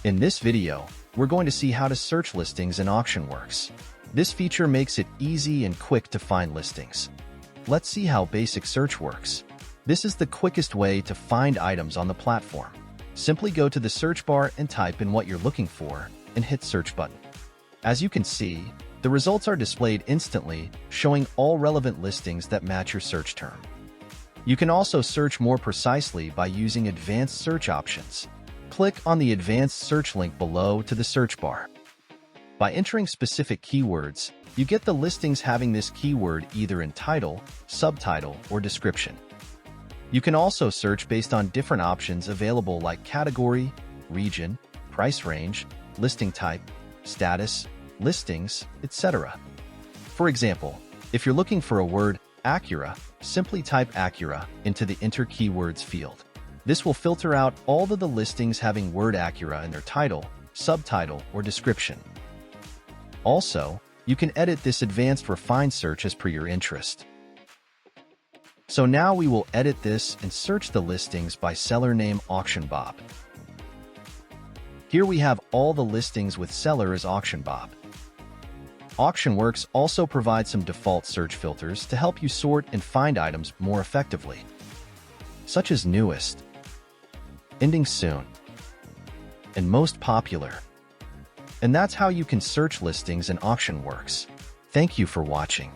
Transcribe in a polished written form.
In this video, we're going to see how to search listings in AuctionWorx. This feature makes it easy and quick to find listings. Let's see how basic search works. This is the quickest way to find items on the platform. Simply go to the search bar and type in what you're looking for and hit search button. As you can see, the results are displayed instantly, showing all relevant listings that match your search term. You can also search more precisely by using advanced search options. Click on the advanced search link below to the search bar. By entering specific keywords, you get the listings having this keyword either in title, subtitle, or description. You can also search based on different options available like category, region, price range, listing type, status, listings, etc. For example, if you're looking for a word Acura, simply type Acura into the Enter Keywords field. This will filter out all of the listings having word Acura in their title, subtitle, or description. Also, you can edit this advanced refined search as per your interest. So now we will edit this and search the listings by seller name AuctionBob. Here we have all the listings with seller as AuctionBob. AuctionWorx also provides some default search filters to help you sort and find items more effectively, such as newest, ending soon, and most popular. And that's how you can search listings in AuctionWorx. Thank you for watching.